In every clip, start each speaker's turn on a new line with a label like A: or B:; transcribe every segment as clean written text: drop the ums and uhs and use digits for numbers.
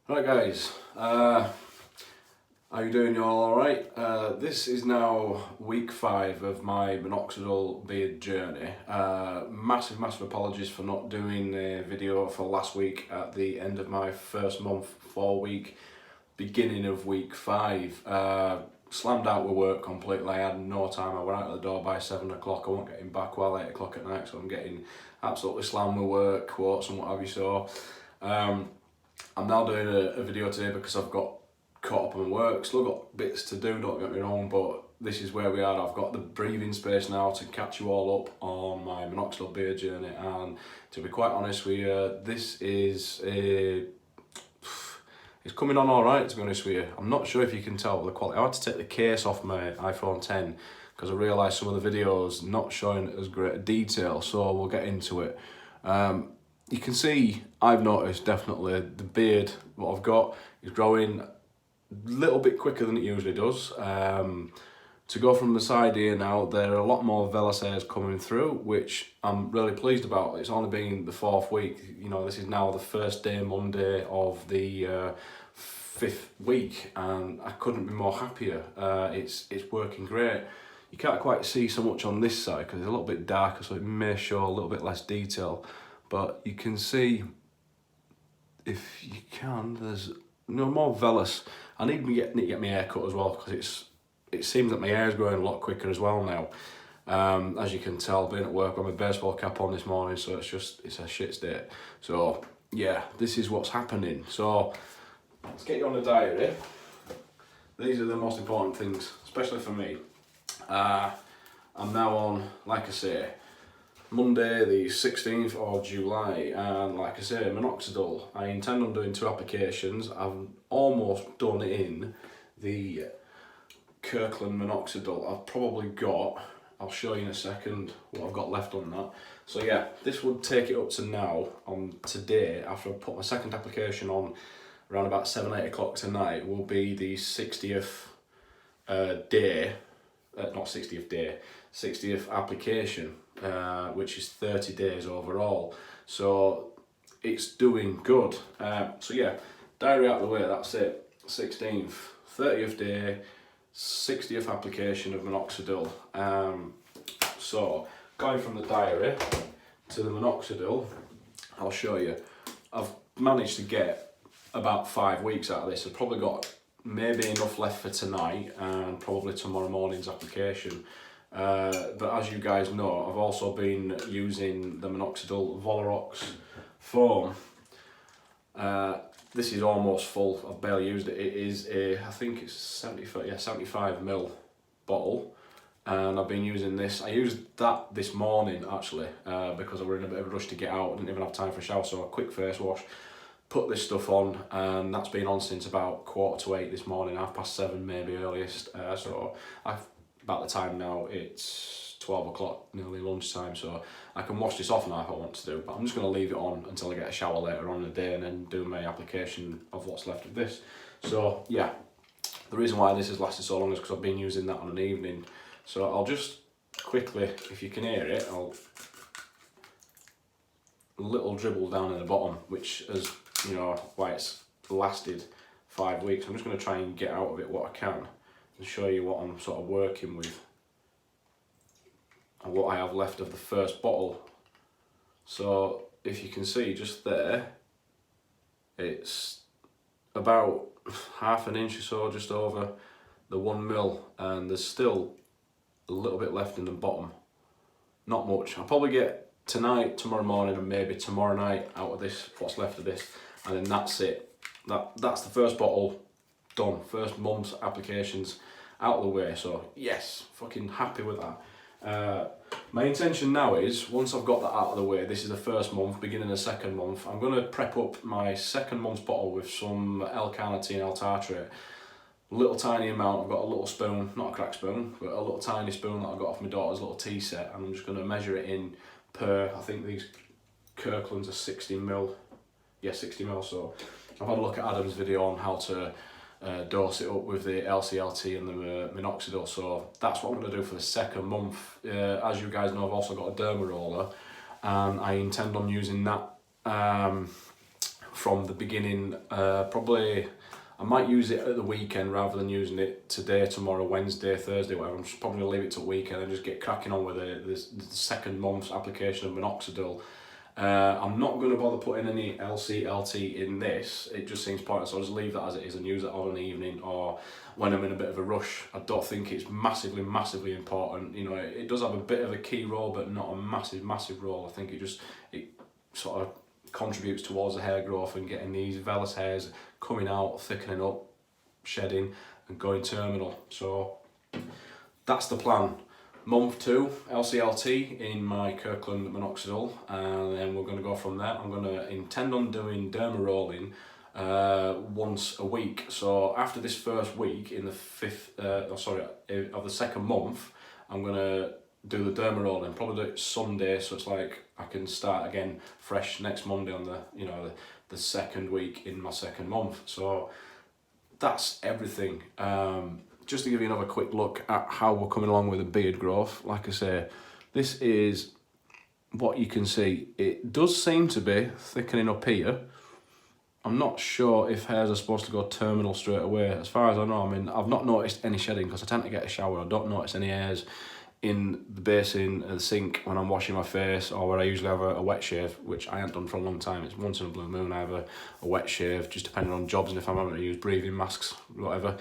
A: Right guys, how you doing? You all alright? This is now week 5 of my minoxidil beard journey. Massive apologies for not doing a video for last week at the end of my first month, 4-week, beginning of week 5. Slammed out with work completely. I had no time. I went out the door by 7 o'clock. I wasn't getting back well 8 o'clock at night, so I'm getting absolutely slammed with work, quotes and what have you. So I'm now doing a video today because I've got caught up on work. Still got bits to do, don't get me wrong, but this is where we are. I've got the breathing space now to catch you all up on my minoxidil beard journey, and to be quite honest with you, this is it's coming on alright, to be honest with you. I'm not sure if you can tell the quality. I had to take the case off my iPhone 10 because I realised some of the videos not showing as great detail, so we'll get into it. You can see, I've noticed definitely the beard, what I've got, is growing a little bit quicker than it usually does. To go from the side here now, there are a lot more vellus hairs coming through, which I'm really pleased about. It's only been the 4th week. You know, this is now the first day, Monday, of the 5th week, and I couldn't be more happier. It's working great. You can't quite see so much on this side because it's a little bit darker, so it may show a little bit less detail. But you can see, if you can, there's more vellus. I need to get my hair cut as well, because it seems that my hair is growing a lot quicker as well now. As you can tell, being at work with my baseball cap on this morning, so it's a shit state. So yeah, this is what's happening. So let's get you on the diary. These are the most important things, especially for me. I'm now on, like I say, Monday the 16th of July, and like I say, minoxidil. I intend on doing 2 applications. I've almost done in the Kirkland Minoxidil. I've probably got, I'll show you in a second what I've got left on that. So yeah, this would take it up to now, on today, after I put my second application on around about 7-8 o'clock tonight, will be the 60th day, not 60th day, 60th application, which is 30 days overall. So it's doing good. So yeah, diary out of the way, that's it. 16th, 30th day, 60th application of minoxidil. So going from the diary to the minoxidil, I'll show you. I've managed to get about 5 weeks out of this. I've probably got maybe enough left for tonight and probably tomorrow morning's application. But as you guys know, I've also been using the minoxidil Volorox foam. This is almost full. I've barely used it. It is I think it's 75ml bottle, and I've been using this. I used that this morning actually, because I was in a bit of a rush to get out. I didn't even have time for a shower, so a quick face wash. Put this stuff on, and that's been on since about 7:15 this morning, 7:30 maybe earliest. So about the time now, it's 12 o'clock, nearly lunchtime, so I can wash this off now if I want to do, but I'm just going to leave it on until I get a shower later on in the day and then do my application of what's left of this. So yeah, the reason why this has lasted so long is because I've been using that on an evening. So I'll just quickly, if you can hear it, I'll little dribble down in the bottom, which is, you know, why it's lasted 5 weeks. I'm just going to try and get out of it what I can and show you what I'm sort of working with and what I have left of the first bottle. So if you can see just there, it's about half an inch or so, just over the 1 mil, and there's still a little bit left in the bottom. Not much. I'll probably get tonight, tomorrow morning, and maybe tomorrow night out of this, what's left of this, and then that's it. That's the first bottle done. First month's applications out of the way. So yes, fucking happy with that. My intention now is, once I've got that out of the way, this is the first month, beginning the second month, I'm going to prep up my second month's bottle with some L-carnitine, L-tartrate. Little tiny amount. I've got a little spoon, not a crack spoon, but a little tiny spoon that I got off my daughter's little tea set, and I'm just going to measure it in per, I think these Kirklands are 60ml. Yeah, 60ml. So I've had a look at Adam's video on how to dose it up with the LCLT and the minoxidil, so that's what I'm going to do for the second month. As you guys know, I've also got a derma roller, and I intend on using that from the beginning. Probably I might use it at the weekend rather than using it today, tomorrow, Wednesday, Thursday, whatever. I'm just probably going to leave it till weekend and just get cracking on with the second month's application of minoxidil. I'm not going to bother putting any LCLT in this. It just seems pointless. So I'll just leave that as it is and use it on an evening or when I'm in a bit of a rush. I don't think it's massively important. You know, it does have a bit of a key role, but not a massive role. I think it sort of contributes towards the hair growth and getting these vellus hairs coming out, thickening up, shedding and going terminal. So that's the plan. Month 2 LCLT in my Kirkland Minoxidil, and then we're going to go from there. I'm going to intend on doing derma rolling once a week. So after this first week in the of the second month, I'm going to do the derma rolling. Probably do it Sunday, so it's like I can start again fresh next Monday on the second week in my second month. So that's everything. Just to give you another quick look at how we're coming along with the beard growth, like I say, this is what you can see. It does seem to be thickening up here. I'm not sure if hairs are supposed to go terminal straight away. As far as I know, I mean, I've not noticed any shedding because I tend to get a shower. I don't notice any hairs in the basin of the sink when I'm washing my face, or where I usually have a wet shave, which I haven't done for a long time. It's once in a blue moon I have a wet shave, just depending on jobs and if I'm having to use breathing masks, whatever.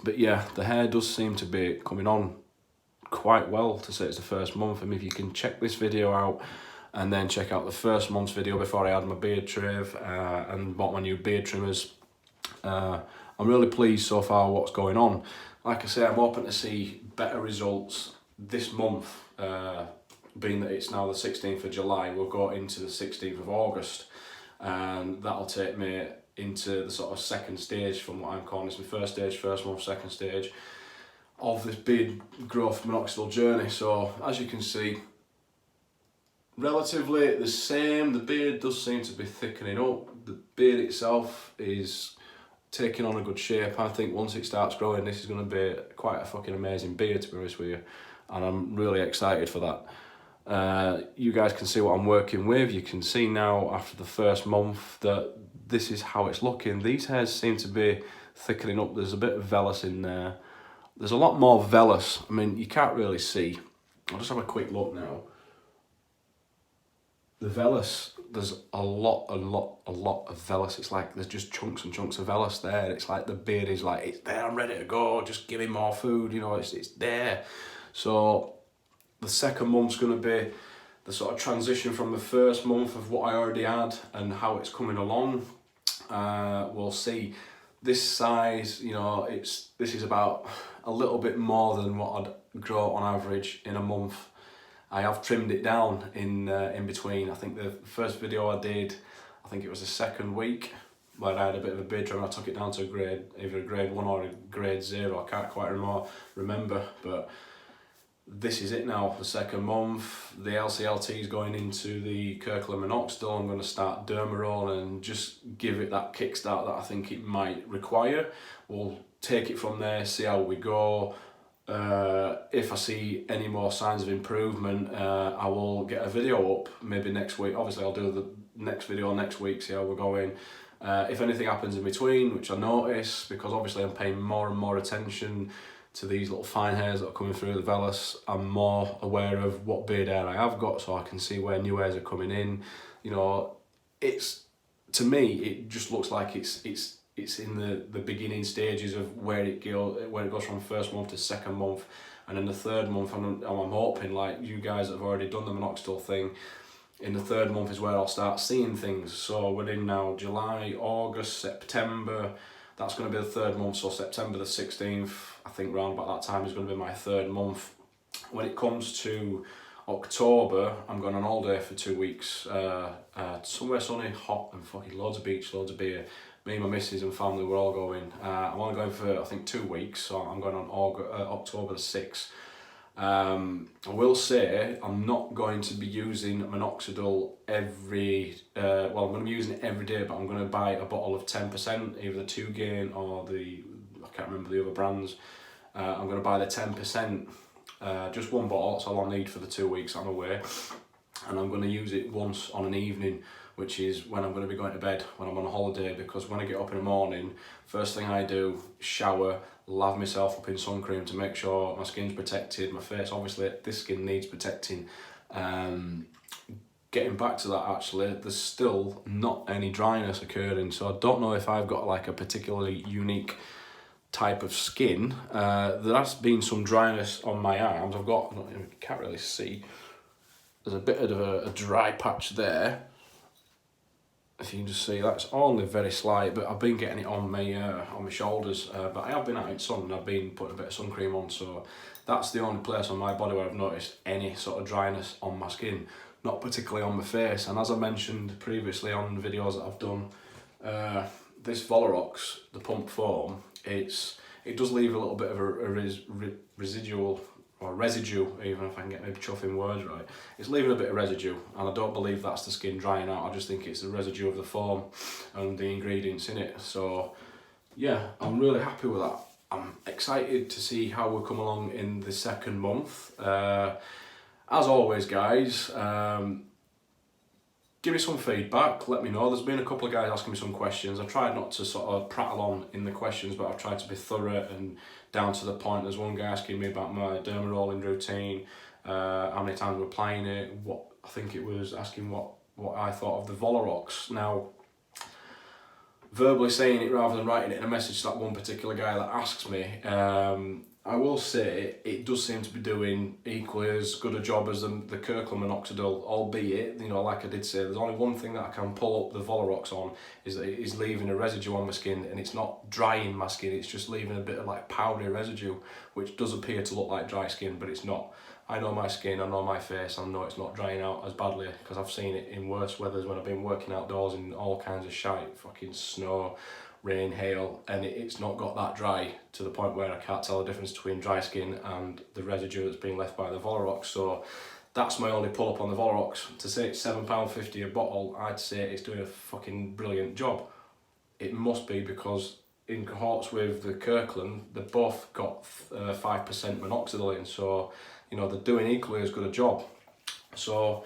A: But yeah, the hair does seem to be coming on quite well to say it's the first month. I mean, if you can check this video out and then check out the first month's video before I had my beard shave and bought my new beard trimmers. I'm really pleased so far what's going on. Like I say, I'm hoping to see better results this month, being that it's now the 16th of July, we'll go into the 16th of August, and that'll take me into the sort of second stage from what I'm calling this, my first stage, first month, second stage of this beard growth minoxidil journey. So as you can see, relatively the same. The beard does seem to be thickening up. The beard itself is taking on a good shape. I think once it starts growing, this is going to be quite a fucking amazing beard, to be honest with you, and I'm really excited for that. You guys can see what I'm working with. You can see now after the first month that this is how it's looking. These hairs seem to be thickening up. There's a bit of vellus in there. There's a lot more vellus. I mean, you can't really see. I'll just have a quick look now. The vellus, there's a lot of vellus. It's like there's just chunks and chunks of vellus there. It's like the beard is like, it's there, I'm ready to go, just give him more food, you know, it's there. So the second month's going to be the sort of transition from the first month of what I already had and how it's coming along. We'll see. This size, you know, this is about a little bit more than what I'd grow on average in a month. I have trimmed it down in between. I think the first video I did, I think it was the second week, where I had a bit of a beard trim. I took it down to either a grade 1 or a grade 0. I can't quite remember, but this is it now, the second month. The LCLT is going into the Kirkland Minoxidil. I'm going to start derma roll and just give it that kickstart that I think it might require. We'll take it from there, see how we go. If I see any more signs of improvement, I will get a video up maybe next week. Obviously I'll do the next video next week, see how we're going. If anything happens in between, which I notice, because obviously I'm paying more and more attention to these little fine hairs that are coming through the vellus, I'm more aware of what beard hair I have got, so I can see where new hairs are coming in. You know, to me it just looks like it's in the beginning stages of where it goes from first month to second month, and in the third month I'm hoping, like you guys that have already done the minoxidil thing, in the third month is where I'll start seeing things. So we're in now July, August, September. That's going to be the third month, so September the 16th, I think round about that time is going to be my third month. When it comes to October, I'm going on holiday for 2 weeks, somewhere sunny, hot, and fucking loads of beach, loads of beer. Me, my missus and family, we're all going. I'm only going for, I think, 2 weeks, so I'm going on October the 6th. I will say I'm not going to be using minoxidil I'm going to be using it every day, but I'm going to buy a bottle of 10%, either the 2Gain or I can't remember the other brands. I'm going to buy the 10%, just one bottle, that's all I need for the 2 weeks I'm away. and I'm going to use it once on an evening, which is when I'm going to be going to bed when I'm on a holiday, because when I get up in the morning, first thing I do, shower, lave myself up in sun cream to make sure my skin's protected, my face, obviously this skin needs protecting. Getting back to that, actually, there's still not any dryness occurring, so I don't know if I've got like a particularly unique type of skin. There has been some dryness on my arms. I've got, you can't really see, there's a bit of a dry patch there. If you can just see, that's only very slight, but I've been getting it on my shoulders. But I have been out in sun and I've been putting a bit of sun cream on, so that's the only place on my body where I've noticed any sort of dryness on my skin, not particularly on my face. And as I mentioned previously on videos that I've done, this Volorox, the pump foam, it does leave a little bit of a residual, or residue, even if I can get maybe chuffing words right. It's leaving a bit of residue, and I don't believe that's the skin drying out. I just think it's the residue of the foam and the ingredients in it. So yeah, I'm really happy with that. I'm excited to see how we come along in the second month. As always, guys, give me some feedback, let me know. There's been a couple of guys asking me some questions. I've tried not to sort of prattle on in the questions, but I've tried to be thorough and down to the point. There's one guy asking me about my derma rolling routine, how many times we're applying it, I think it was asking what I thought of the Volorox. Now, verbally saying it rather than writing it in a message to that one particular guy that asks me, I will say it does seem to be doing equally as good a job as the Kirkland Minoxidil, albeit, you know, like I did say, there's only one thing that I can pull up the Volorox on, is that it is leaving a residue on my skin, and it's not drying my skin, it's just leaving a bit of like powdery residue, which does appear to look like dry skin, but it's not. I know my skin, I know my face, I know it's not drying out as badly, because I've seen it in worse weathers when I've been working outdoors in all kinds of shite, fucking snow, rain, hail, and it's not got that dry to the point where I can't tell the difference between dry skin and the residue that's being left by the Volorox. So that's my only pull up on the Volorox. To say it's £7.50 a bottle, I'd say it's doing a fucking brilliant job. It must be, because in cohorts with the Kirkland, they both got 5% minoxidil in, so you know, they're doing equally as good a job. So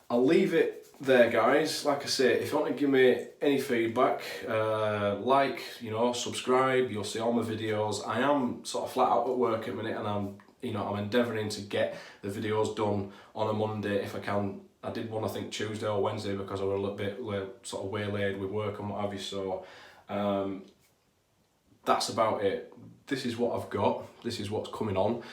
A: I'll leave it there, guys. Like I say, if you want to give me any feedback, like, you know, subscribe, you'll see all my videos. I am sort of flat out at work at the minute, and I'm endeavouring to get the videos done on a Monday if I can. I did one, I think, Tuesday or Wednesday, because I was a little bit sort of waylaid with work and what have you. So that's about it. This is what I've got, this is what's coming on.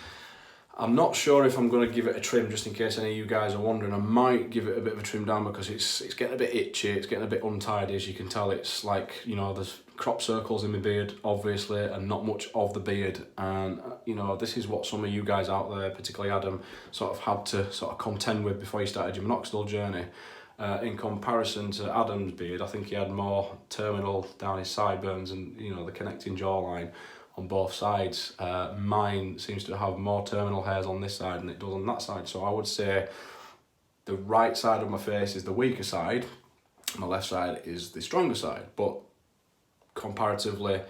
A: I'm not sure if I'm going to give it a trim, just in case any of you guys are wondering. I might give it a bit of a trim down, because it's getting a bit itchy, it's getting a bit untidy, as you can tell. It's like, you know, there's crop circles in my beard, obviously, and not much of the beard. And, you know, this is what some of you guys out there, particularly Adam, sort of had to sort of contend with before you started your minoxidil journey. In comparison to Adam's beard, I think he had more terminal down his sideburns and, you know, the connecting jawline on both sides. Mine seems to have more terminal hairs on this side than it does on that side. So I would say the right side of my face is the weaker side, my left side is the stronger side. But comparatively,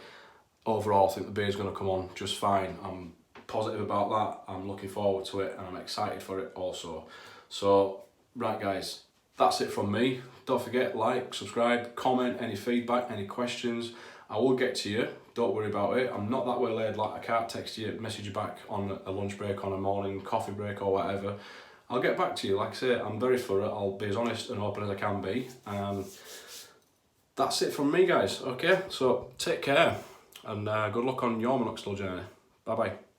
A: overall, I think the beard's going to come on just fine. I'm positive about that. I'm looking forward to it, and I'm excited for it also. So, right guys, that's it from me. Don't forget, like, subscribe, comment, any feedback, any questions. I will get to you, don't worry about it. I'm not that way laid, like I can't text you, message you back on a lunch break, on a morning coffee break or whatever. I'll get back to you. Like I say, I'm very thorough. I'll be as honest and open as I can be. That's it from me, guys. Okay, so take care, and good luck on your minoxidil journey. Bye bye.